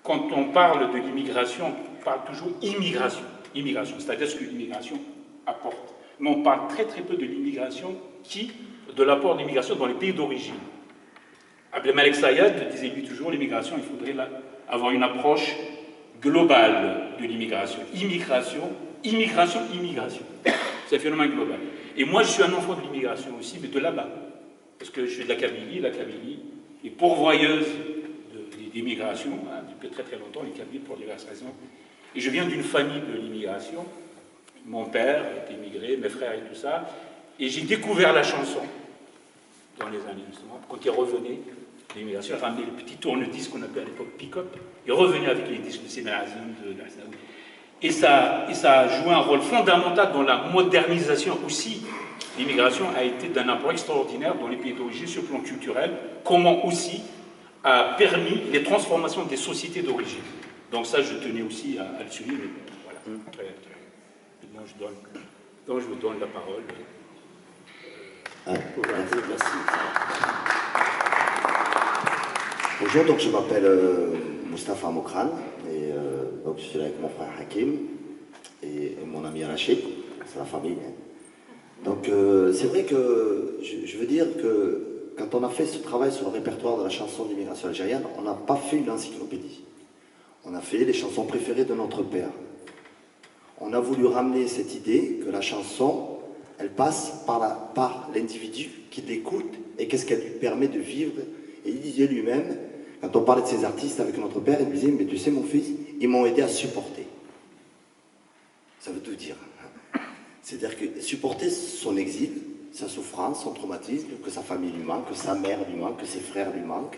quand on parle de l'immigration, on parle toujours immigration. Immigration, c'est-à-dire ce que l'immigration apporte. Mais on parle très très peu de l'immigration de l'apport de l'immigration dans les pays d'origine. Abdelmalek Sayad disait lui toujours, l'immigration, il faudrait avoir une approche globale de l'immigration. Immigration, immigration, immigration. C'est un phénomène global. Et moi, je suis un enfant de l'immigration aussi, mais de là-bas. Parce que je suis de la Kabylie est pourvoyeuse d'immigration, hein, depuis très très longtemps, les Kabyles pour diverses raisons. Et je viens d'une famille de l'immigration. Mon père était immigré, mes frères et tout ça. Et j'ai découvert la chanson dans les années justement, quand il revenait, l'immigration, il ramenait le petit tourne-disque qu'on appelait à l'époque pick-up. Il revenait avec les disques de Sénat Azim, de Hasnaoui. Et ça a joué un rôle fondamental dans la modernisation aussi. L'immigration a été d'un apport extraordinaire dans les pays d'origine sur le plan culturel, comment aussi a permis les transformations des sociétés d'origine. Donc ça, je tenais aussi à le souligner. Voilà. Donc je vous donne la parole. Merci. Bonjour, donc je m'appelle Moustapha Mokran, et donc je suis là avec mon frère Hakim et mon ami Rachid, c'est la famille. Donc c'est vrai que je veux dire que quand on a fait ce travail sur le répertoire de la chanson d'immigration algérienne, on n'a pas fait une encyclopédie. On a fait les chansons préférées de notre père. On a voulu ramener cette idée que la chanson, elle passe par l'individu qui l'écoute et qu'est-ce qu'elle lui permet de vivre. Et il disait lui-même, quand on parlait de ces artistes avec notre père, il disait, mais tu sais mon fils, ils m'ont aidé à supporter. Ça veut tout dire. C'est-à-dire que supporter son exil, sa souffrance, son traumatisme, que sa famille lui manque, que sa mère lui manque, que ses frères lui manquent,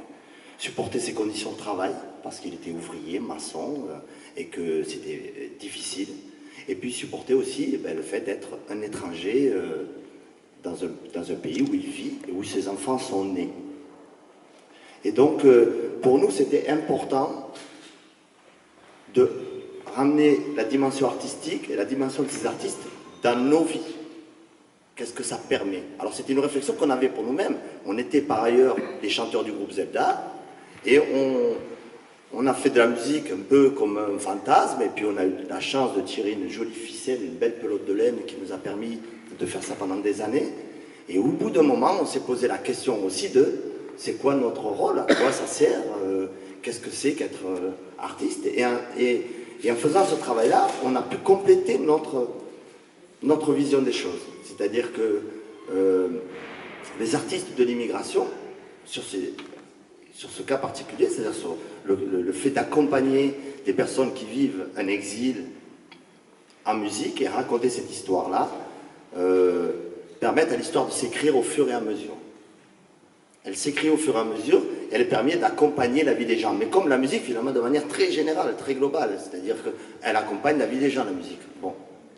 supporter ses conditions de travail, parce qu'il était ouvrier, maçon, et que c'était difficile. Et puis supporter aussi le fait d'être un étranger dans un pays où il vit et où ses enfants sont nés. Et donc, pour nous, c'était important de ramener la dimension artistique et la dimension de ces artistes dans nos vies. Qu'est-ce que ça permet? Alors, c'était une réflexion qu'on avait pour nous-mêmes. On était par ailleurs les chanteurs du groupe Zebda, et on a fait de la musique un peu comme un fantasme, et puis on a eu la chance de tirer une jolie ficelle, une belle pelote de laine qui nous a permis de faire ça pendant des années. Et au bout d'un moment, on s'est posé la question aussi de c'est quoi notre rôle, à quoi ça sert, qu'est-ce que c'est qu'être artiste. Et en faisant ce travail-là, on a pu compléter notre vision des choses. C'est-à-dire que les artistes de l'immigration, sur ce cas particulier, c'est-à-dire sur le fait d'accompagner des personnes qui vivent un exil en musique et raconter cette histoire-là, permettent à l'histoire de s'écrire au fur et à mesure. Elle s'écrit au fur et à mesure et elle permet d'accompagner la vie des gens. Mais comme la musique, finalement, de manière très générale, très globale, c'est-à-dire qu'elle accompagne la vie des gens, la musique. Bon,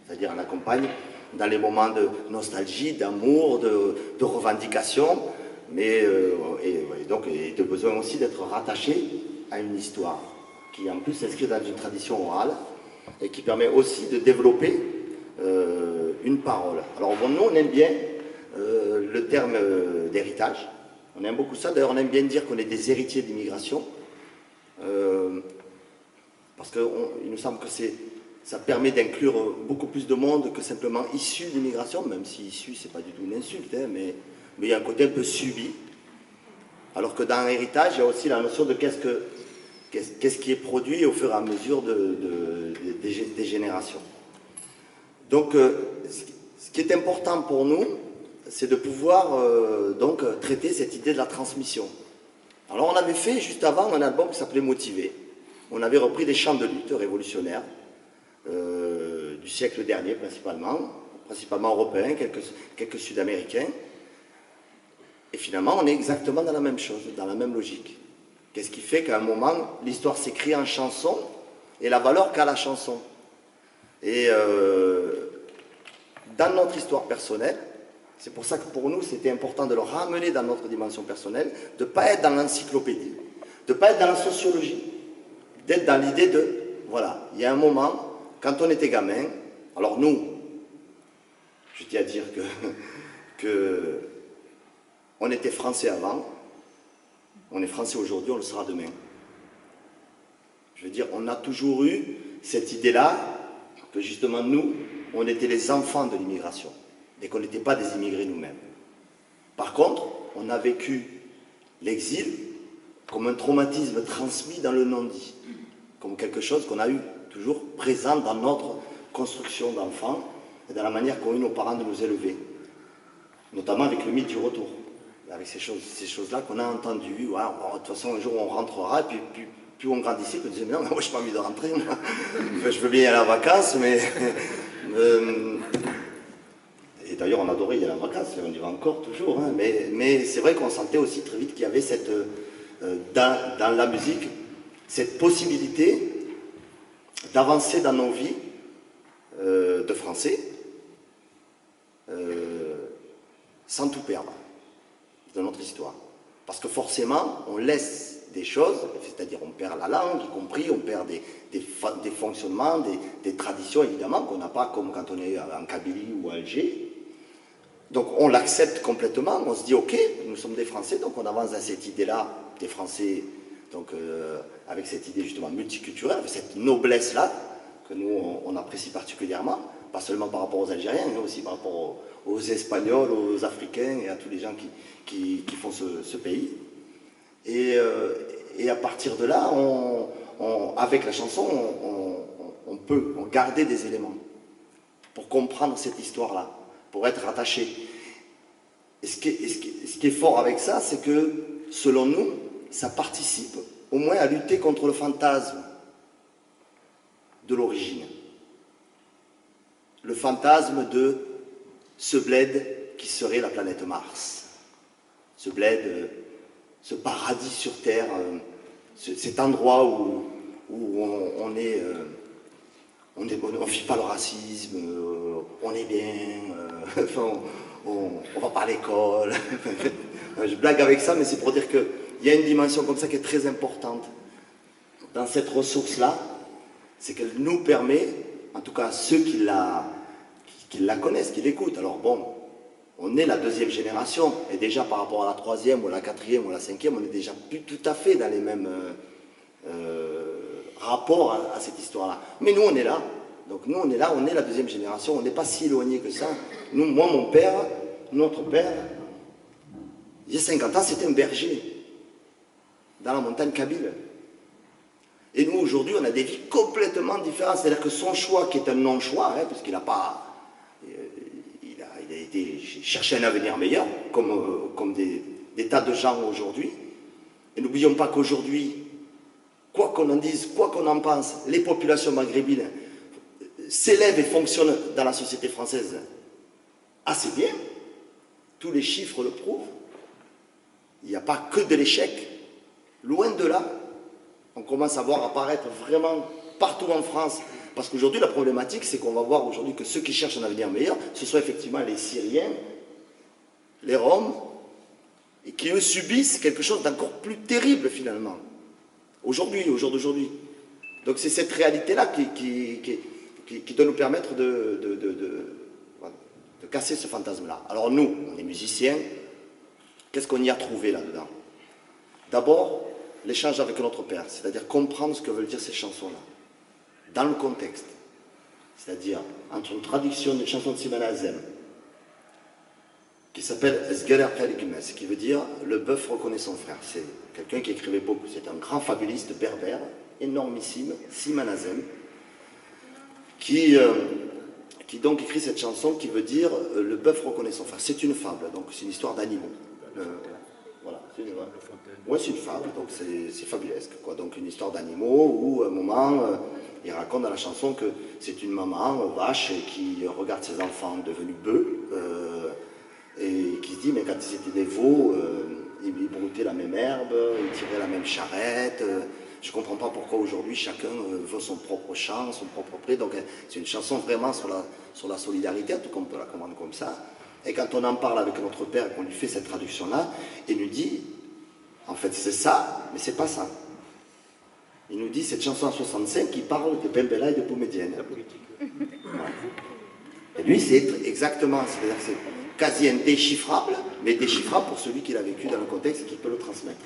c'est-à-dire elle accompagne dans les moments de nostalgie, d'amour, de revendication, mais et de besoin aussi d'être rattaché à une histoire qui en plus s'inscrit dans une tradition orale et qui permet aussi de développer une parole. Alors bon, nous on aime bien le terme d'héritage, on aime beaucoup ça, d'ailleurs on aime bien dire qu'on est des héritiers d'immigration, parce qu'il nous semble que ça permet d'inclure beaucoup plus de monde que simplement issu de l'immigration, même si issu c'est pas du tout une insulte, hein, mais il y a un côté un peu subi. Alors que dans l'héritage, il y a aussi la notion de qu'est-ce qui est produit au fur et à mesure des générations. Donc, ce qui est important pour nous, c'est de pouvoir donc traiter cette idée de la transmission. Alors, on avait fait juste avant un album qui s'appelait Motivé. On avait repris des chants de lutte révolutionnaires du siècle dernier principalement européens, quelques sud-américains. Et finalement, on est exactement dans la même chose, dans la même logique. Qu'est-ce qui fait qu'à un moment, l'histoire s'écrit en chanson et la valeur qu'a la chanson. Et dans notre histoire personnelle, c'est pour ça que pour nous, c'était important de le ramener dans notre dimension personnelle, de ne pas être dans l'encyclopédie, de ne pas être dans la sociologie, d'être dans l'idée de, voilà, il y a un moment, quand on était gamin, alors nous, je tiens à dire que on était français avant, on est français aujourd'hui, on le sera demain. Je Je veux dire, on a toujours eu cette idée-là, que justement nous, on était les enfants de l'immigration, et qu'on n'était pas des immigrés nous-mêmes. Par contre, on a vécu l'exil comme un traumatisme transmis dans le non-dit, comme quelque chose qu'on a eu toujours présent dans notre construction d'enfants et dans la manière qu'ont eu nos parents de nous élever, notamment avec le mythe du retour, avec ces choses-là qu'on a entendues. Ouais, bon, de toute façon, un jour on rentrera, et puis plus on grandissait, plus on disait, mais non, moi je n'ai pas envie de rentrer, moi. Enfin, je veux bien y aller en vacances, mais... et d'ailleurs, on adorait y aller en vacances, on y va encore toujours, hein, mais c'est vrai qu'on sentait aussi très vite qu'il y avait cette, dans la musique, cette possibilité d'avancer dans nos vies de Français sans tout perdre de notre histoire. Parce que forcément, on laisse des choses, c'est-à-dire on perd la langue, y compris, on perd des fonctionnements, des traditions, évidemment, qu'on n'a pas comme quand on est en Kabylie ou à Alger. Donc on l'accepte complètement, on se dit ok, nous sommes des Français, donc on avance dans cette idée-là, des Français, donc avec cette idée justement multiculturelle, avec cette noblesse-là, que nous on apprécie particulièrement, pas seulement par rapport aux Algériens, mais aussi par rapport aux Espagnols, aux Africains et à tous les gens qui font ce pays. Et à partir de là, avec la chanson, on peut garder des éléments pour comprendre cette histoire-là, pour être attaché. Et ce qui est fort avec ça, c'est que, selon nous, ça participe au moins à lutter contre le fantasme de l'origine. Le fantasme de ce bled qui serait la planète Mars. Ce bled, ce paradis sur Terre, cet endroit où on ne vit pas le racisme, on est bien, on va pas à l'école. Je blague avec ça, mais c'est pour dire qu'il y a une dimension comme ça qui est très importante dans cette ressource-là, c'est qu'elle nous permet, en tout cas ceux qui la connaissent, qui l'écoutent. Alors bon, on est la deuxième génération, et déjà par rapport à la troisième, ou à la quatrième, ou à la cinquième, on est déjà plus tout à fait dans les mêmes rapports à cette histoire-là. Mais nous, on est là. Donc nous, on est là, on est la deuxième génération, on n'est pas si éloigné que ça. Nous, moi, mon père, notre père, il y a 50 ans, c'était un berger dans la montagne kabyle. Et nous, aujourd'hui, on a des vies complètement différentes. C'est-à-dire que son choix, qui est un non-choix, hein, parce qu'il n'a pas... Il a été chercher un avenir meilleur, comme des tas de gens aujourd'hui. Et n'oublions pas qu'aujourd'hui, quoi qu'on en dise, quoi qu'on en pense, les populations maghrébines s'élèvent et fonctionnent dans la société française assez bien. Tous les chiffres le prouvent. Il n'y a pas que de l'échec. Loin de là, on commence à voir apparaître vraiment partout en France. Parce qu'aujourd'hui, la problématique, c'est qu'on va voir aujourd'hui que ceux qui cherchent un avenir meilleur, ce sont effectivement les Syriens, les Roms, et qui eux subissent quelque chose d'encore plus terrible finalement. Aujourd'hui, au jour d'aujourd'hui. Donc c'est cette réalité-là qui doit nous permettre de casser ce fantasme-là. Alors nous, on est musiciens, qu'est-ce qu'on y a trouvé là-dedans? D'abord, l'échange avec notre père, c'est-à-dire comprendre ce que veulent dire ces chansons-là, dans le contexte, c'est-à-dire entre une traduction d'une chanson de Simon Azem, qui s'appelle Esgeler Kaligmes, qui veut dire le bœuf reconnaît son frère. C'est quelqu'un qui écrivait beaucoup, c'est un grand fabuliste berbère, énormissime, Simon Azem, qui donc écrit cette chanson qui veut dire le bœuf reconnaît son frère. C'est une fable, donc c'est une histoire d'animaux. Voilà, c'est une fable, donc c'est fabulesque, quoi. Donc une histoire d'animaux où à un moment il raconte dans la chanson que c'est une maman vache qui regarde ses enfants devenus bœufs et qui se dit mais quand ils étaient des veaux, ils broutaient la même herbe, ils tiraient la même charrette. Je ne comprends pas pourquoi aujourd'hui chacun veut son propre champ, son propre pré. Donc c'est une chanson vraiment sur la solidarité, en tout cas on peut la comprendre comme ça. Et quand on en parle avec notre père et qu'on lui fait cette traduction-là, il nous dit, en fait c'est ça, mais c'est pas ça. Il nous dit cette chanson en 65 qui parle de Bembella et de Boumedienne. Voilà. Et lui c'est exactement, c'est-à-dire que c'est quasi indéchiffrable, mais déchiffrable pour celui qui l'a vécu dans le contexte et qui peut le transmettre.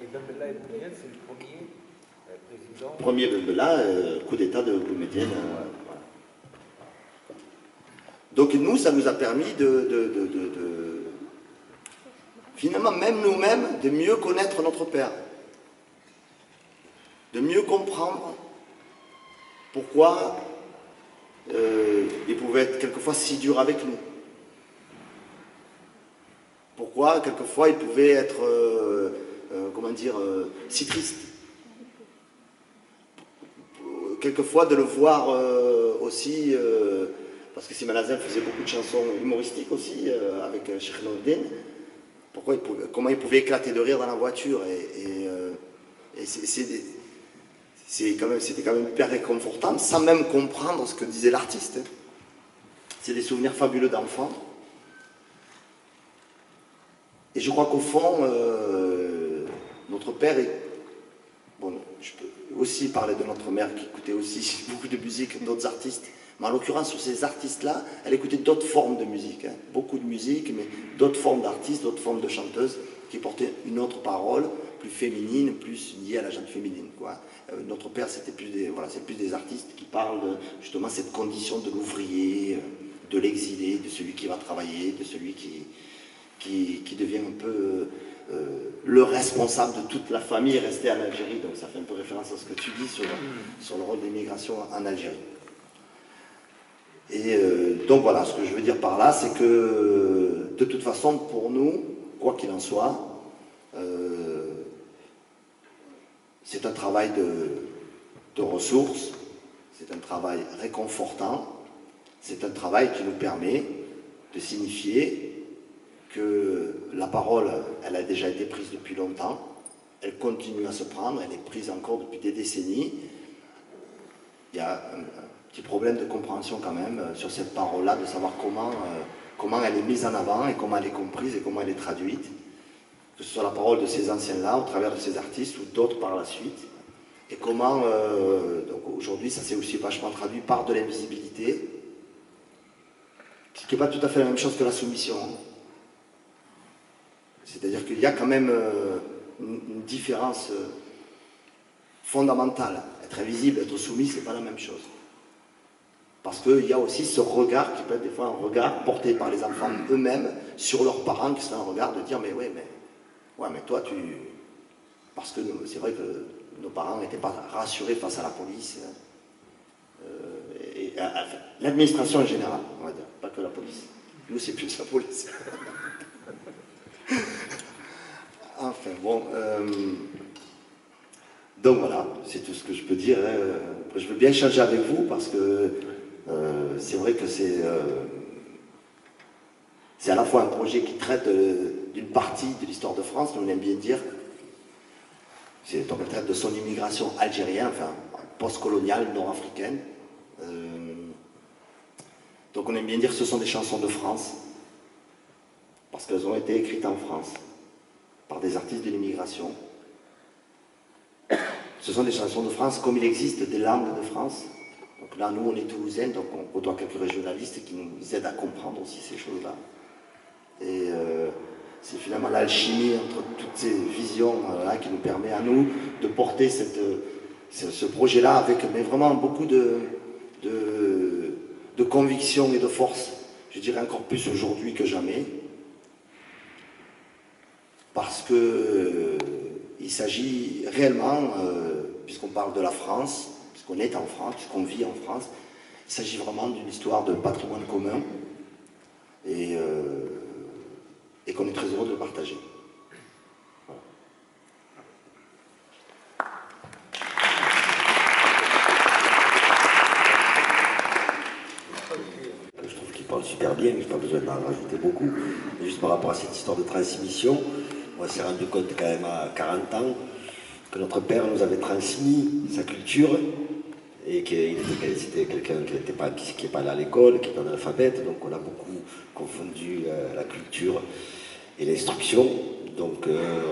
Et Bembella et Boumedienne, c'est le premier Premier là, coup d'état de Boumediene. Voilà. Donc nous, ça nous a permis finalement, même nous-mêmes, de mieux connaître notre père. De mieux comprendre pourquoi il pouvait être quelquefois si dur avec nous. Pourquoi quelquefois il pouvait être, comment dire, si triste. Quelquefois de le voir aussi, parce que Siman Hazen faisait beaucoup de chansons humoristiques aussi, avec Cheikh Nourdin, comment il pouvait éclater de rire dans la voiture. Et c'était quand même hyper réconfortant, sans même comprendre ce que disait l'artiste. C'est des souvenirs fabuleux d'enfants. Et je crois qu'au fond, notre père est... Bon, je peux aussi parler de notre mère qui écoutait aussi beaucoup de musique, d'autres artistes. Mais en l'occurrence, sur ces artistes-là, elle écoutait d'autres formes de musique. Hein. Beaucoup de musique, mais d'autres formes d'artistes, d'autres formes de chanteuses qui portaient une autre parole, plus féminine, plus liée à la gente féminine. Quoi. Notre père, c'était plus des artistes qui parlent de, justement, cette condition de l'ouvrier, de l'exilé, de celui qui va travailler, de celui qui devient un peu le responsable de toute la famille restée en Algérie. Donc ça fait un peu référence à ce que tu dis sur le rôle de l'immigration en Algérie. Et donc voilà, ce que je veux dire par là, c'est que de toute façon, pour nous, quoi qu'il en soit, c'est un travail de ressources, c'est un travail réconfortant, c'est un travail qui nous permet de signifier que la parole, elle a déjà été prise depuis longtemps, elle continue à se prendre, elle est prise encore depuis des décennies. Il y a un petit problème de compréhension quand même sur cette parole-là, de savoir comment elle est mise en avant et comment elle est comprise et comment elle est traduite. Que ce soit la parole de ces anciens-là, au travers de ces artistes ou d'autres par la suite. Et comment, donc aujourd'hui, ça s'est aussi vachement traduit par de l'invisibilité, ce qui n'est pas tout à fait la même chose que la soumission. C'est-à-dire qu'il y a quand même une différence fondamentale. Être invisible, être soumis, c'est pas la même chose. Parce qu'il y a aussi ce regard qui peut être des fois un regard porté par les enfants eux-mêmes sur leurs parents, qui serait un regard de dire mais toi tu... Parce que c'est vrai que nos parents n'étaient pas rassurés face à la police. L'administration en général, on va dire, pas que la police. Nous c'est plus la police. Enfin bon, donc voilà, c'est tout ce que je peux dire. Hein. Je veux bien échanger avec vous parce que c'est vrai que c'est à la fois un projet qui traite d'une partie de l'histoire de France, on aime bien dire. On traite de son immigration algérienne, enfin post-coloniale, nord-africaine. Donc on aime bien dire que ce sont des chansons de France, parce qu'elles ont été écrites en France, par des artistes de l'immigration. Ce sont des chansons de France comme il existe des langues de France. Donc là, nous, on est toulousains, donc on côtoie quelques régionalistes qui nous aident à comprendre aussi ces choses-là. Et c'est finalement l'alchimie entre toutes ces visions-là qui nous permet à nous de porter ce projet-là avec mais vraiment beaucoup de conviction et de force. Je dirais encore plus aujourd'hui que jamais. Parce que il s'agit réellement, puisqu'on parle de la France, puisqu'on est en France, puisqu'on vit en France, il s'agit vraiment d'une histoire de patrimoine commun et qu'on est très heureux de le partager. Voilà. Je trouve qu'il parle super bien, je n'ai pas besoin d'en rajouter beaucoup. Mais juste par rapport à cette histoire de transmission, on s'est rendu compte quand même à 40 ans que notre père nous avait transmis sa culture et c'était quelqu'un qui n'est pas allé à l'école, qui est analphabète, donc on a beaucoup confondu la culture et l'instruction. Donc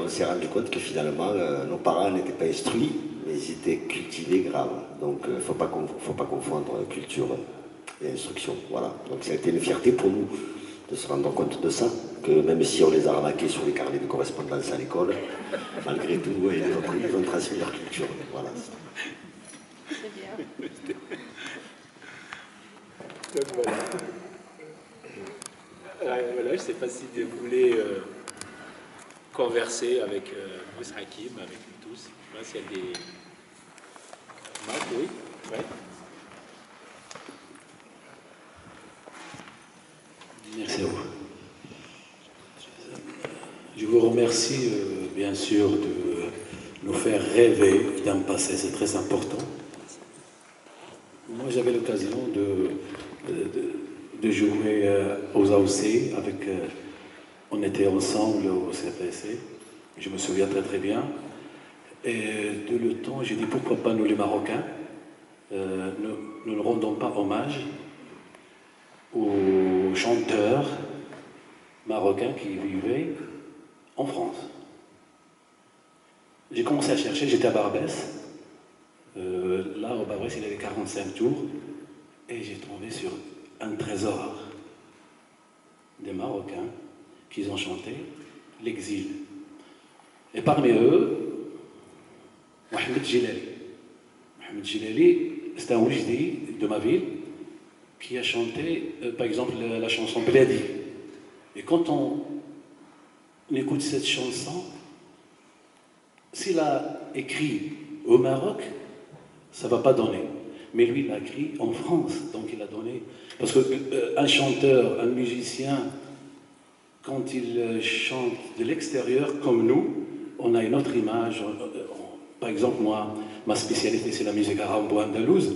on s'est rendu compte que finalement nos parents n'étaient pas instruits, mais ils étaient cultivés grave. Donc il ne faut pas confondre culture et instruction. Voilà. Donc ça a été une fierté pour nous de se rendre compte de ça, que même si on les a arnaqués sur les carnets de correspondance à l'école, malgré tout, ils ont transmis leur culture. Voilà. C'est bien. Donc voilà. Voilà, je ne sais pas si vous voulez converser avec Moussa Hakim, avec nous tous. Je sais pas s'il y a des... Marc, oui, ouais. Merci à vous. Je vous remercie bien sûr de nous faire rêver d'un passé, c'est très important. Moi j'avais l'occasion de jouer aux AOC avec... on était ensemble au CPC, je me souviens très très bien. Et de le temps, j'ai dit pourquoi pas nous les Marocains, nous ne rendons pas hommage aux chanteurs marocains qui vivaient en France. J'ai commencé à chercher, j'étais à Barbès. Là, au Barbès, il avait 45 tours. Et j'ai tombé sur un trésor des Marocains qui ont chanté l'exil. Et parmi eux, Mohamed Jilali. Mohamed Jilali, c'est un oujdi de ma ville qui a chanté, par exemple, la chanson Bladi. Et quand on écoute cette chanson, s'il a écrit au Maroc, ça ne va pas donner. Mais lui, il a écrit en France, donc il a donné. Parce qu'un chanteur, un musicien, quand il chante de l'extérieur, comme nous, on a une autre image. Par exemple, moi, ma spécialité, c'est la musique arabo-andalouse.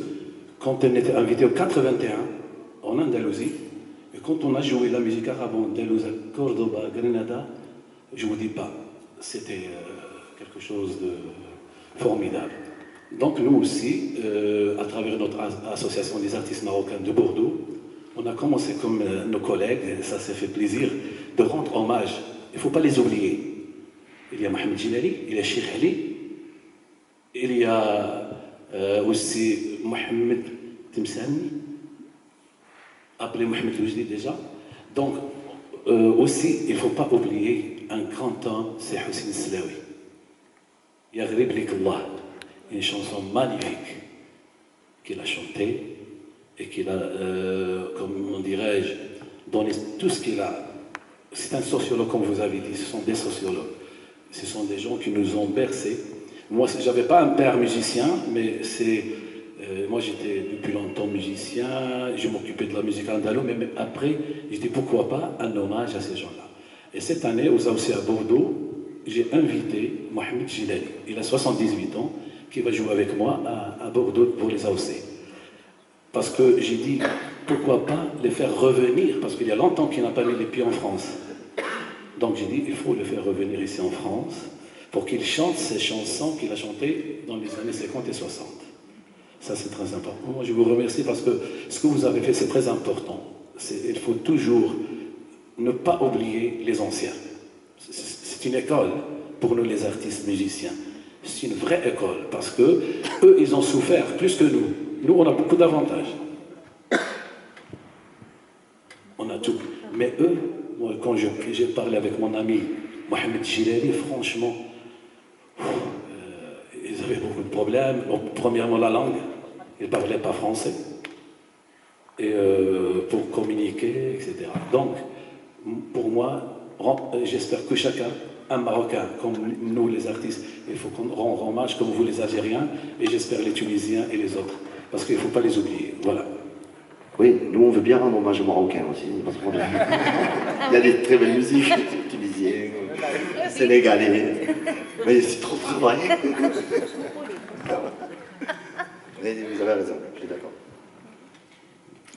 Quand on était invité au 81, en Andalousie, et quand on a joué la musique arabo-andalouse à Cordoba, Grenada, je ne vous dis pas, c'était quelque chose de formidable. Donc nous aussi, à travers notre association des artistes marocains de Bordeaux, on a commencé comme nos collègues, et ça s'est fait plaisir, de rendre hommage. Il ne faut pas les oublier. Il y a Mohamed Jilali, il y a Cheikh Ali, il y a aussi Mohamed Temsani, appelé Mohamed Loujdi déjà. Donc aussi, il ne faut pas oublier un grand homme, c'est Hussein Slaoui. Yaghrib lik Allah, une chanson magnifique qu'il a chantée et qu'il a, comment dirais-je, donné tout ce qu'il a. C'est un sociologue, comme vous avez dit, ce sont des sociologues. Ce sont des gens qui nous ont bercés. Moi, je n'avais pas un père musicien, mais c'est... moi, j'étais depuis longtemps musicien, je m'occupais de la musique andalouse, mais après, je dis pourquoi pas un hommage à ces gens-là. Et cette année, aux AOC à Bordeaux, j'ai invité Mohamed Jilali. Il a 78 ans, qui va jouer avec moi à Bordeaux pour les AOC. Parce que j'ai dit, pourquoi pas les faire revenir, parce qu'il y a longtemps qu'il n'a pas mis les pieds en France. Donc j'ai dit, il faut le faire revenir ici en France, pour qu'il chante ces chansons qu'il a chantées dans les années 50 et 60. Ça, c'est très important. Moi, je vous remercie parce que ce que vous avez fait, c'est très important. Il faut toujours ne pas oublier les anciens. C'est une école pour nous, les artistes musiciens. C'est une vraie école parce que eux, ils ont souffert plus que nous. Nous, on a beaucoup d'avantages. On a tout. Mais eux, moi, quand j'ai parlé avec mon ami Mohamed Jilali, franchement, ils avaient beaucoup de problèmes. Donc, premièrement, la langue. Ils ne parlaient pas français. Et pour communiquer, etc. Donc, pour moi, j'espère que chacun, un Marocain, comme nous les artistes, il faut qu'on rende hommage, comme vous les Algériens, et j'espère les Tunisiens et les autres. Parce qu'il ne faut pas les oublier. Voilà. Oui, nous on veut bien rendre hommage aux Marocains aussi, parce qu'il y a des très belles musiques, tunisiennes, sénégalais, mais c'est trop de travail. Mais vous avez raison, je suis d'accord.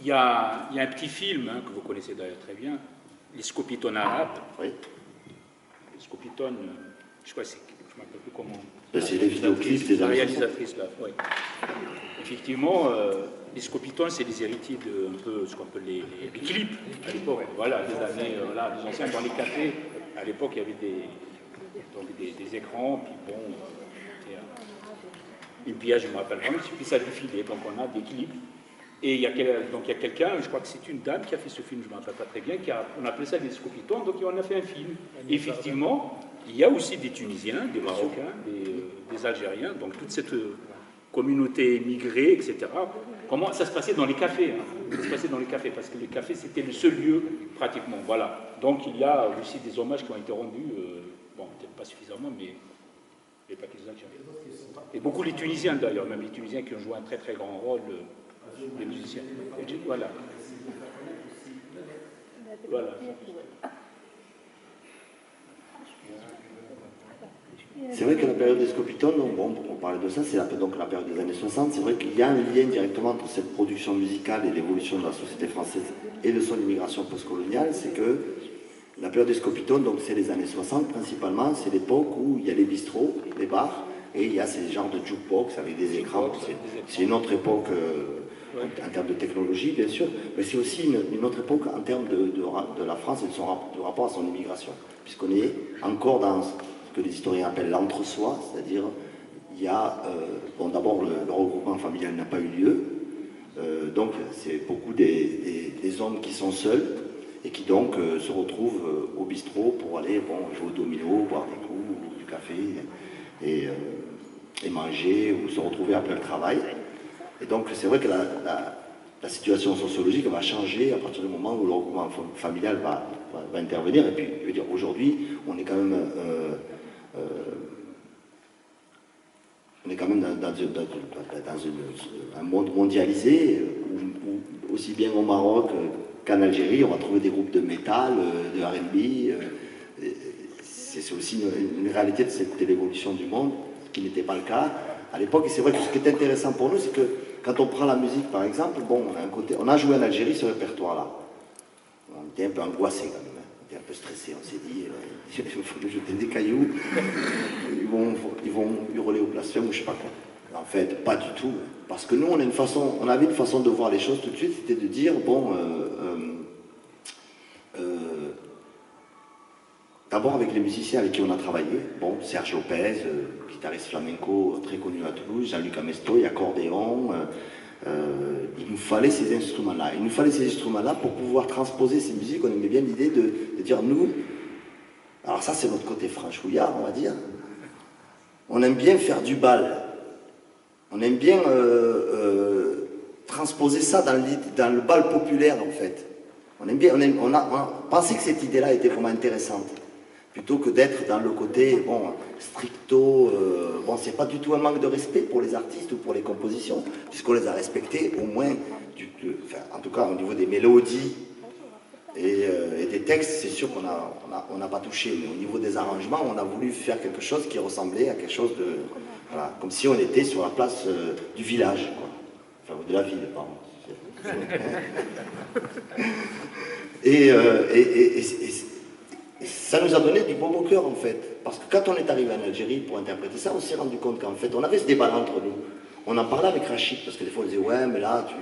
Il y a un petit film que vous connaissez d'ailleurs très bien, Les Scopitones arabes. Oui. Les Scopitones, je crois que je ne me rappelle plus comment. C'est les vidéoclips des La années 60. réalisatrice là, oui. Effectivement, les Scopitones, c'est des héritiers de un peu ce qu'on appelle les clips à l'époque. Voilà, des années, voilà, des anciens dans les cafés. À l'époque, il y avait des écrans, puis bon, une pièce, je ne me rappelle pas, mais puis ça défilait. Donc on a des clips Et donc il y a quelqu'un, je crois que c'est une dame qui a fait ce film, je ne me rappelle pas très bien, on appelait ça des Scopitons, donc on a fait un film. Et effectivement, il y a aussi des Tunisiens, des Marocains, des Algériens, donc toute cette communauté migrée, etc. Comment ça se passait dans les cafés, hein. Ça se passait dans les cafés, parce que les cafés, c'était le seul lieu, pratiquement. Voilà. Donc il y a aussi des hommages qui ont été rendus, bon, peut-être pas suffisamment, mais pas que les Algériens. Et beaucoup les Tunisiens, d'ailleurs, même les Tunisiens qui ont joué un très très grand rôle, les musiciens. Voilà. Voilà. C'est vrai que la période des Scopitons, bon, on parlait de ça, c'est donc la période des années 60, c'est vrai qu'il y a un lien directement entre cette production musicale et l'évolution de la société française et de son immigration postcoloniale, c'est que la période des Scopitons, donc c'est les années 60 principalement, c'est l'époque où il y a les bistrots, les bars, et il y a ces genres de jukebox avec des écrans. C'est une autre époque en termes de technologie, bien sûr, mais c'est aussi une autre époque en termes de la France et de rapport à son immigration, puisqu'on est encore dans ce que les historiens appellent l'entre-soi, c'est-à-dire il y a, bon, d'abord le regroupement familial n'a pas eu lieu, donc c'est beaucoup des hommes qui sont seuls et qui donc se retrouvent au bistrot pour aller jouer au domino, boire des coups, du café et manger ou se retrouver après le travail. Et donc c'est vrai que la situation sociologique va changer à partir du moment où le regroupement familial va intervenir. Et puis, je veux dire, aujourd'hui, on est quand même dans un monde mondialisé où aussi bien au Maroc qu'en Algérie, on va trouver des groupes de métal, de R&B. C'est aussi une réalité de l'évolution du monde, ce qui n'était pas le cas à l'époque. Et c'est vrai que ce qui est intéressant pour nous, c'est que quand on prend la musique, par exemple, bon, on a joué en Algérie ce répertoire-là. On était un peu angoissé quand même. On était un peu stressé, on s'est dit, il faut nous jeter des cailloux, ils vont hurler au blasphème ou je sais pas quoi. En fait, pas du tout. Parce que nous, on avait une façon de voir les choses tout de suite, c'était de dire, bon, d'abord avec les musiciens avec qui on a travaillé, bon, Serge Lopez, guitariste flamenco très connu à Toulouse, Jean-Luc Amestoy, accordéon, il nous fallait ces instruments-là. Il nous fallait ces instruments-là pour pouvoir transposer ces musiques. On aimait bien l'idée de dire, nous, alors ça c'est notre côté franchouillard, on va dire, on aime bien faire du bal. On aime bien transposer ça dans le bal populaire, en fait. On a pensé que cette idée-là était vraiment intéressante. Plutôt que d'être dans le côté, bon, stricto, bon, c'est pas du tout un manque de respect pour les artistes ou pour les compositions, puisqu'on les a respectés au moins, en tout cas au niveau des mélodies et des textes, c'est sûr qu'on n'a pas touché, mais au niveau des arrangements, on a voulu faire quelque chose qui ressemblait à quelque chose de, voilà, comme si on était sur la place du village, quoi. Enfin, de la ville, pardon. Et ça nous a donné du baume au cœur, en fait. Parce que quand on est arrivé en Algérie pour interpréter ça, on s'est rendu compte qu'en fait, on avait ce débat entre nous. On en parlait avec Rachid, parce que des fois on disait, ouais, mais là, tu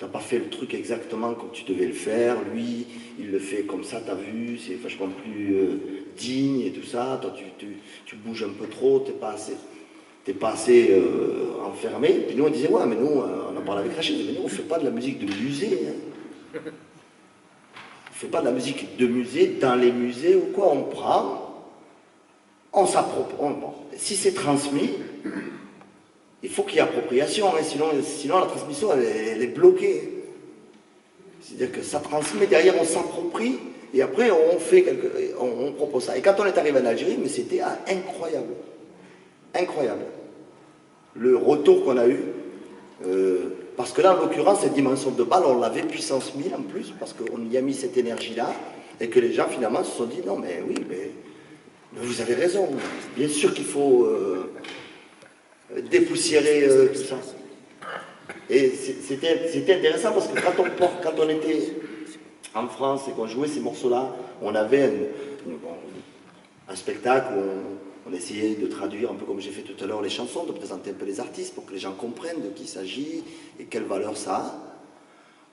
n'as pas fait le truc exactement comme tu devais le faire. Lui, il le fait comme ça, t'as vu, c'est vachement plus digne et tout ça. Toi, tu bouges un peu trop, t'es pas assez enfermé. Et puis nous, on disait, ouais, mais nous, on en parlait avec Rachid, mais nous, on ne fait pas de la musique de musée. Hein. On ne fait pas de la musique de musée dans les musées ou quoi. On prend, on s'approprie. Si c'est transmis, il faut qu'il y ait appropriation, hein, sinon la transmission elle est bloquée. C'est-à-dire que ça transmet, derrière on s'approprie, et après on propose ça. Et quand on est arrivé en Algérie, mais c'était incroyable. Incroyable. Le retour qu'on a eu, parce que là, en l'occurrence, cette dimension de balle, on l'avait puissance 1000 en plus, parce qu'on y a mis cette énergie-là, et que les gens, finalement, se sont dit, non, mais oui, mais vous avez raison, bien sûr qu'il faut dépoussiérer tout ça. Et c'était intéressant, parce que quand on était en France et qu'on jouait ces morceaux-là, on avait un spectacle où on essayait de traduire, un peu comme j'ai fait tout à l'heure, les chansons, de présenter un peu les artistes pour que les gens comprennent de qui il s'agit et quelle valeur ça a.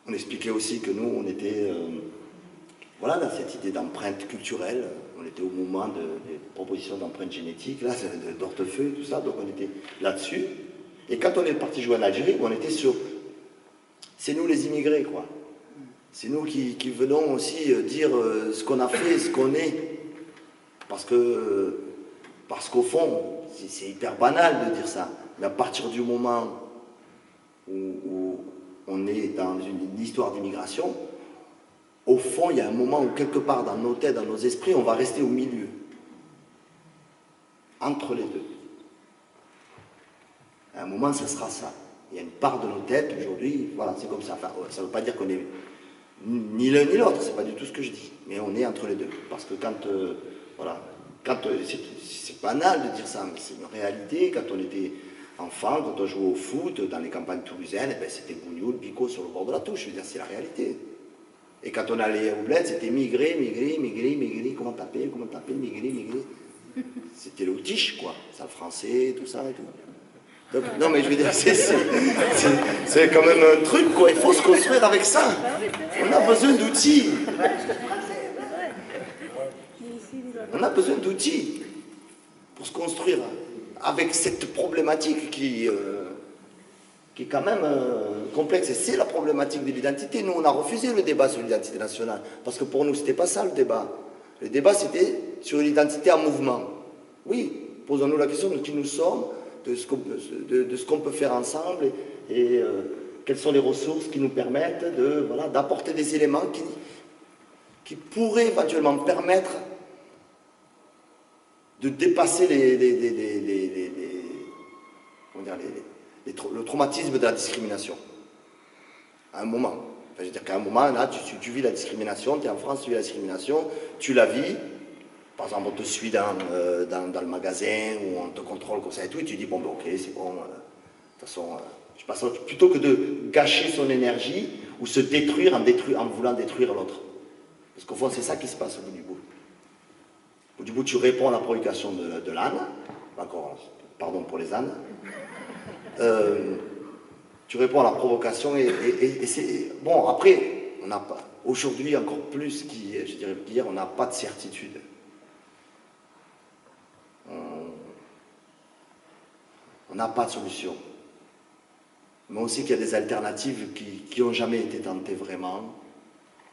On expliquait aussi que nous, on était voilà, dans cette idée d'empreinte culturelle. On était au moment des propositions d'empreinte génétique, là, d'Hortefeux, tout ça, donc on était là-dessus. Et quand on est parti jouer en Algérie, on était sur c'est nous les immigrés, quoi. C'est nous qui venons aussi dire ce qu'on a fait, ce qu'on est. Parce qu'au fond, c'est hyper banal de dire ça. Mais à partir du moment où on est dans une histoire d'immigration, au fond, il y a un moment où quelque part dans nos têtes, dans nos esprits, on va rester au milieu. Entre les deux. À un moment, ça sera ça. Il y a une part de nos têtes, aujourd'hui, voilà, c'est comme ça. Enfin, ça ne veut pas dire qu'on est ni l'un ni l'autre, c'est pas du tout ce que je dis. Mais on est entre les deux. Parce que quand, c'est banal de dire ça, mais c'est une réalité. Quand on était enfant, quand on jouait au foot, dans les campagnes toulousaines, ben, c'était bougnoul, bico sur le bord de la touche. Je veux dire, c'est la réalité. Et quand on allait au bled, c'était migrer, comment t'appelles, migrer. C'était l'autiche, quoi. Ça, le français, tout ça et tout. Donc, non, mais je veux dire, c'est quand même un truc, quoi. Il faut se construire avec ça. On a besoin d'outils. On a besoin d'outils pour se construire avec cette problématique qui est quand même complexe. Et c'est la problématique de l'identité. Nous, on a refusé le débat sur l'identité nationale. Parce que pour nous, c'était pas ça le débat. Le débat, c'était sur l'identité en mouvement. Oui, posons-nous la question de qui nous sommes, de ce qu'on peut faire ensemble et quelles sont les ressources qui nous permettent d'apporter des éléments qui pourraient éventuellement permettre de dépasser le traumatisme de la discrimination. À un moment. Enfin, je veux dire qu'à un moment, là, tu vis la discrimination, tu es en France, tu vis la discrimination, tu la vis. Par exemple, on te suit dans le magasin ou on te contrôle comme ça et tout, et tu dis, bon, ben, ok, c'est bon, de toute façon, je passe plutôt que de gâcher son énergie ou se détruire en voulant détruire l'autre. Parce qu'au fond, c'est ça qui se passe au bout du bout. Au bout du bout, tu réponds à la provocation de l'âne, encore, pardon pour les ânes, tu réponds à la provocation et c'est... Bon, après, on n'a pas... Aujourd'hui, encore plus je dirais qu'hier, on n'a pas de certitude. On n'a pas de solution. Mais on sait qu'il y a des alternatives qui n'ont jamais été tentées vraiment.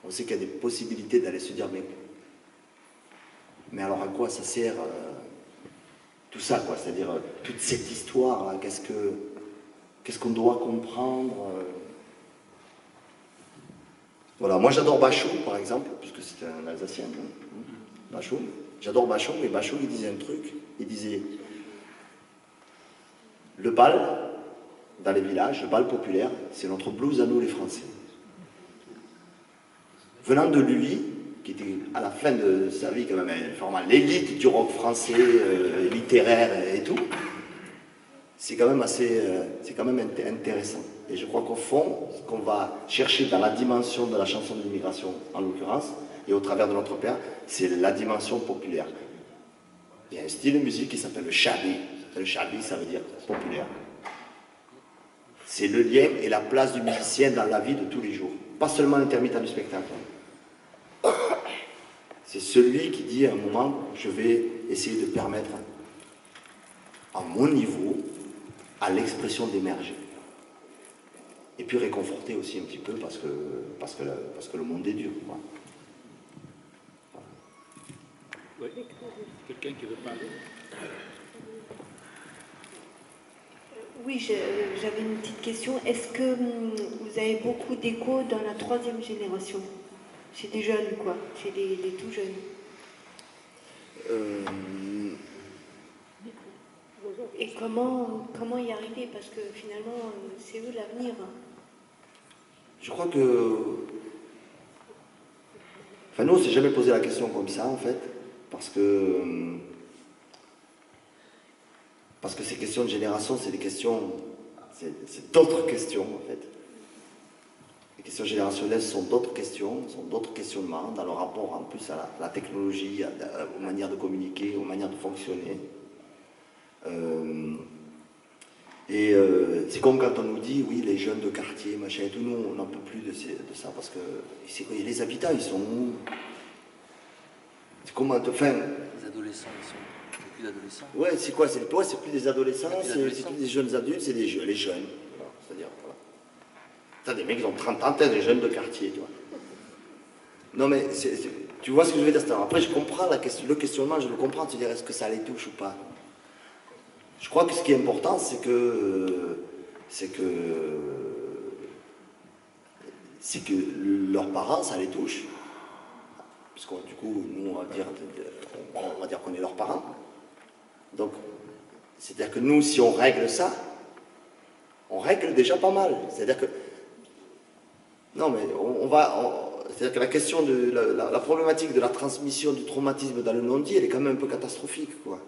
On sait qu'il y a des possibilités d'aller se dire, mais alors à quoi ça sert tout ça, quoi? C'est-à-dire toute cette histoire, qu'est-ce qu'on doit comprendre Voilà, moi j'adore Bachung, par exemple, puisque c'est un Alsacien, Bachung. J'adore Bachung, mais Bachung, il disait un truc, il disait le bal, dans les villages, le bal populaire, c'est notre blues à nous les Français. Venant de lui, qui était à la fin de sa vie quand même vraiment l'élite du rock français, littéraire et tout, c'est quand même intéressant. Et je crois qu'au fond, ce qu'on va chercher dans la dimension de la chanson de l'immigration, en l'occurrence, et au travers de notre père, c'est la dimension populaire. Il y a un style de musique qui s'appelle le shabi. Le shabi, ça veut dire populaire. C'est le lien et la place du musicien dans la vie de tous les jours. Pas seulement l'intermittent du spectacle. C'est celui qui dit à un moment, je vais essayer de permettre à mon niveau à l'expression d'émerger. Et puis réconforter aussi un petit peu parce que le monde est dur. Quoi. Oui. Quelqu'un qui veut parler? Oui, j'avais une petite question. Est-ce que vous avez beaucoup d'écho dans la 3e génération? Chez des jeunes, quoi, chez les tout jeunes. Et comment y arriver? Parce que finalement, c'est eux l'avenir. Je crois que... Enfin, nous, on ne s'est jamais posé la question comme ça, en fait, parce que ces questions de génération, c'est des questions... C'est d'autres questions, en fait. Les questions générationnelles sont d'autres questions, sont d'autres questionnements dans le rapport en plus à la technologie, aux manières de communiquer, aux manières de fonctionner. C'est comme quand on nous dit, oui, les jeunes de quartier, machin et tout, nous, on n'en peut plus de ça, parce que les habitants, ils sont où? C'est comment te faire... Les adolescents, c'est plus d'adolescents. Ouais, c'est quoi? C'est plus des adolescents, c'est plus des jeunes adultes, c'est les jeunes. C'est-à-dire, voilà. T'as des mecs qui ont 30 ans, t'as des jeunes de quartier, tu vois. Non mais, tu vois ce que je veux dire. Après, je comprends le questionnement, je le comprends, de se dire est-ce que ça les touche ou pas. Je crois que ce qui est important, c'est que leurs parents, ça les touche. Parce que du coup, nous, on va dire qu'on est leurs parents. Donc, c'est-à-dire que nous, si on règle ça, on règle déjà pas mal. C'est-à-dire que... Non, mais c'est-à-dire que la question de la problématique de la transmission du traumatisme dans le non-dit, elle est quand même un peu catastrophique, quoi.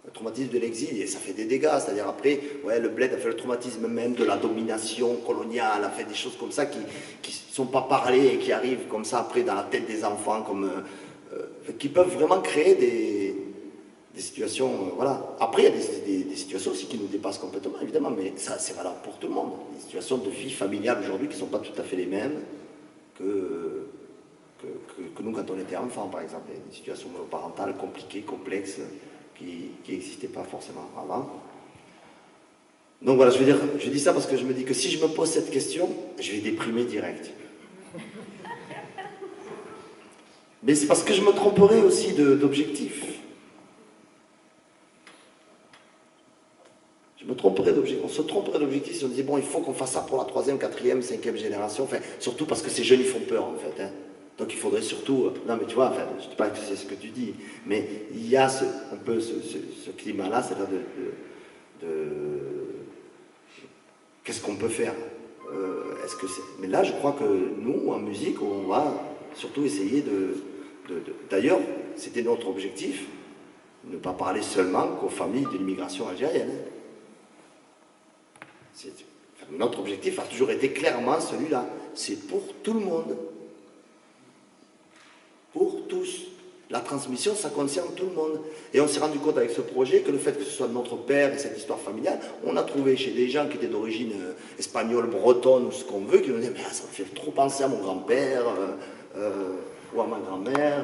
Le traumatisme de l'exil, et ça fait des dégâts. C'est-à-dire après, ouais, le bled a fait le traumatisme même de la domination coloniale, a fait des choses comme ça qui ne sont pas parlées et qui arrivent comme ça après dans la tête des enfants, qui peuvent vraiment créer des situations, voilà. Après, il y a des situations aussi qui nous dépassent complètement, évidemment, mais ça, c'est valable pour tout le monde. Des situations de vie familiale aujourd'hui qui ne sont pas tout à fait les mêmes que nous quand on était enfant, par exemple. Il y a des situations monoparentales compliquées, complexes, qui n'existaient pas forcément avant. Donc voilà, je dis ça parce que je me dis que si je me pose cette question, je vais déprimer direct. Mais c'est parce que je me tromperai aussi d'objectif. Je me tromperais d'objectif. On se tromperait d'objectif si on disait bon, il faut qu'on fasse ça pour la 3e, 4e, 5e génération. Enfin, surtout parce que ces jeunes, ils font peur en fait. Hein. Donc il faudrait surtout... non mais tu vois, enfin, je ne dis pas que c'est ce que tu dis, mais il y a un peu ce climat-là, c'est-à-dire qu'est-ce qu'on peut faire Mais là, je crois que nous, en musique, on va surtout essayer D'ailleurs, c'était notre objectif, ne pas parler seulement qu'aux familles de l'immigration algérienne. Notre objectif a toujours été clairement celui-là. C'est pour tout le monde. Pour tous. La transmission, ça concerne tout le monde. Et on s'est rendu compte avec ce projet que le fait que ce soit notre père et cette histoire familiale, on a trouvé chez des gens qui étaient d'origine espagnole, bretonne ou ce qu'on veut, qui nous disaient mais ça me fait trop penser à mon grand-père ou à ma grand-mère.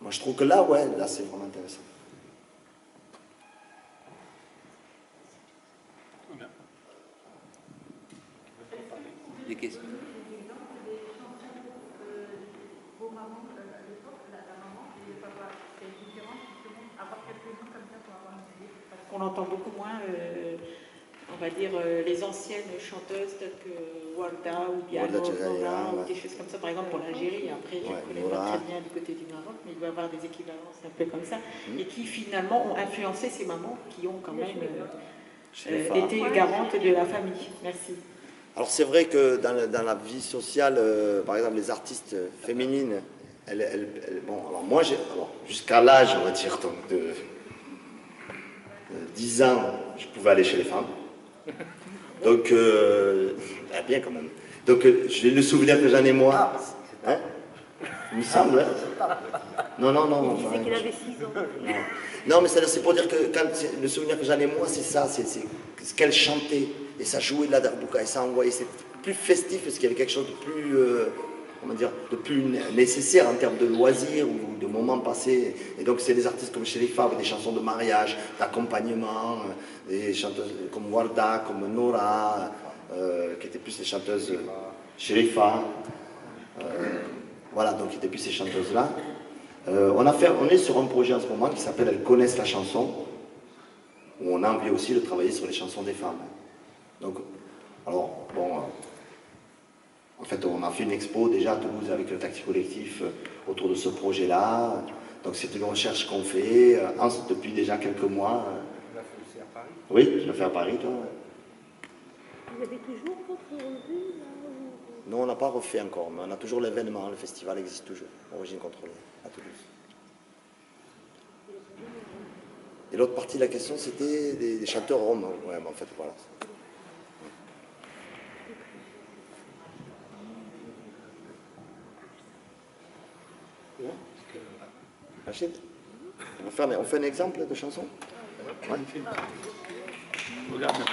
Moi je trouve que là, ouais, là c'est vraiment intéressant. Des questions. On entend beaucoup moins, on va dire, les anciennes chanteuses telles que Warda ou bien Nora ou des choses comme ça, par exemple pour l'Algérie. Après, je ne connais pas très bien du côté du Maroc, mais il doit y avoir des équivalences un peu comme ça, et qui finalement ont influencé ces mamans qui ont quand même été garantes de la famille. Merci. Alors c'est vrai que dans la vie sociale, par exemple les artistes féminines, bon, alors moi, jusqu'à l'âge, on va dire, donc, de 10 ans, je pouvais aller chez les femmes. Donc, bien quand même. Donc, j'ai le souvenir que j'en ai moi. Hein, il me semble. Hein. Non. Il disait qu'il avait 6 ans. Non, mais c'est pour dire que le souvenir que j'en ai moi, c'est ça, c'est ce qu'elle chantait. Et ça jouait de la darbouka, et ça envoyait, c'est plus festif, parce qu'il y avait quelque chose de plus, comment dire, de plus nécessaire en termes de loisirs ou de moments passés. Et donc c'est des artistes comme Sherifa, avec des chansons de mariage, d'accompagnement, des chanteuses comme Warda, comme Nora, qui étaient plus les chanteuses Sherifa. Voilà, donc qui étaient plus ces chanteuses-là. On est sur un projet en ce moment qui s'appelle Elles connaissent la chanson, où on a envie aussi de travailler sur les chansons des femmes. Donc, alors, bon, en fait, on a fait une expo déjà à Toulouse avec le Taxi Collectif autour de ce projet-là. Donc, c'est une recherche qu'on fait depuis déjà quelques mois. Tu l'as fait aussi à Paris? Oui, je l'ai fait à Paris, toi. Vous avez toujours votre revue là ou... Non, on n'a pas refait encore, mais on a toujours l'événement, le festival existe toujours, Origine Contrôlée, à Toulouse. Et l'autre partie de la question, c'était des chanteurs roms. Ouais, mais en fait, voilà. Rachid, on fait un exemple de chanson? Ouais. Regarde un peu.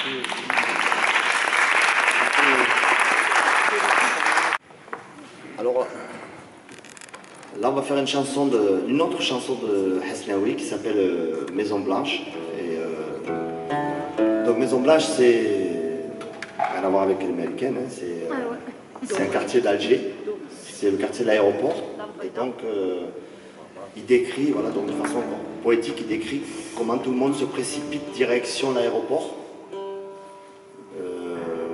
Alors, là, on va faire une autre chanson de Hasnaoui qui s'appelle Maison Blanche. Et, donc, Maison Blanche, c'est un à voir avec l'américaine, hein, c'est un quartier d'Alger, c'est le quartier de l'aéroport. Et donc, il décrit, voilà, donc de façon poétique, il décrit comment tout le monde se précipite direction l'aéroport.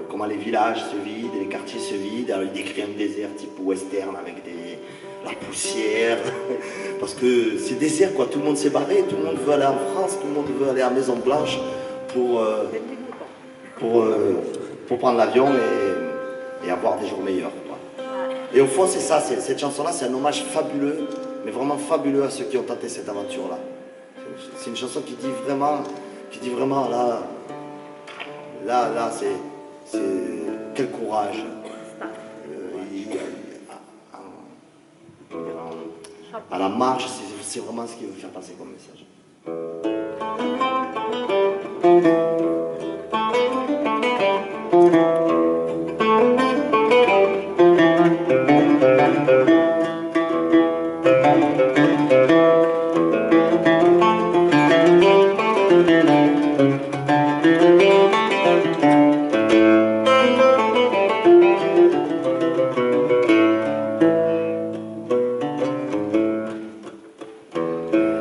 Comment les villages se vident, les quartiers se vident. Alors il décrit un désert type western avec la poussière. Parce que c'est désert quoi, tout le monde s'est barré, tout le monde veut aller en France, tout le monde veut aller à Maison Blanche pour prendre l'avion et avoir des jours meilleurs. Quoi. Et au fond c'est ça, cette chanson-là c'est un hommage fabuleux, mais vraiment fabuleux à ceux qui ont tenté cette aventure-là. C'est une chanson qui dit vraiment là c'est quel courage. À la marche, c'est vraiment ce qu'il veut faire passer comme message.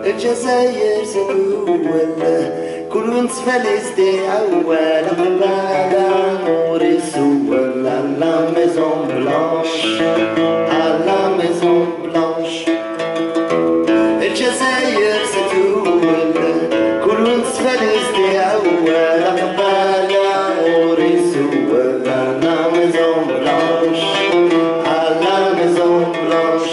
الجزائر سنولة كل ونتفلسطي أول قبالة موريس ولا لا ميزون بلانش لا ميزون بلانش الجزائر سنولة كل ونتفلسطي أول قبالة موريس ولا لا ميزون بلانش لا ميزون بلانش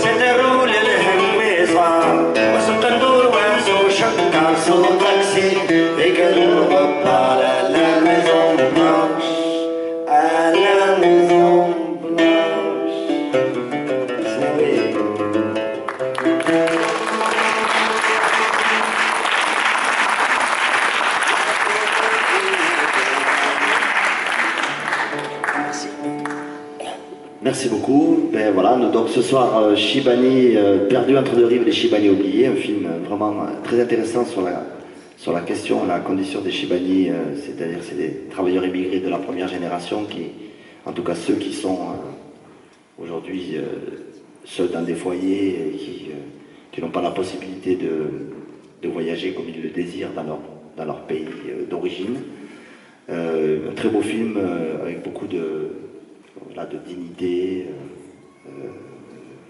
C'est merci beaucoup. Ben voilà, donc ce soir, Chibani, perdu entre deux rives, les Chibani oubliés, un film vraiment très intéressant sur la question, la condition des Chibani, c'est-à-dire c'est des travailleurs immigrés de la première génération qui, en tout cas ceux qui sont aujourd'hui seuls dans des foyers et qui n'ont pas la possibilité de voyager comme ils le désirent dans leur pays d'origine. Un très beau film avec beaucoup de dignité,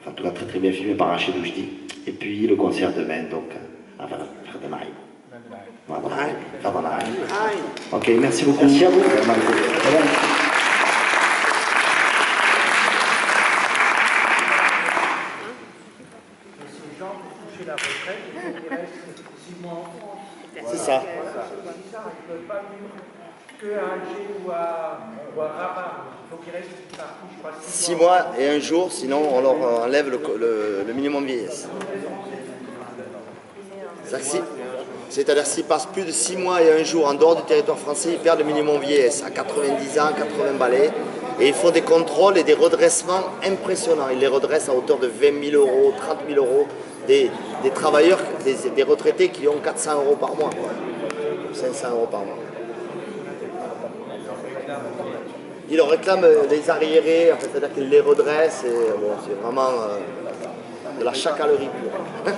enfin en tout cas très très bien filmé par Rachid Oujdi. Et puis le concert demain, donc à Ferdinand. Ok, merci beaucoup. Merci à vous. C'est ça. Que à Alger ou à Rabat. Il faut qu'ils restent partout, je crois. 6 mois et 1 jour, sinon on leur enlève le minimum vieillesse. C'est-à-dire s'ils passent plus de 6 mois et 1 jour en dehors du territoire français, ils perdent le minimum vieillesse à 90 ans, 80 balais. Et ils font des contrôles et des redressements impressionnants. Ils les redressent à hauteur de 20 000 euros, 30 000 euros. Des travailleurs, des retraités qui ont 400 euros par mois, 500 euros par mois. Ils leur réclament les arriérés, en fait, c'est-à-dire qu'ils les redressent. Et bon, c'est vraiment de la chacalerie pure.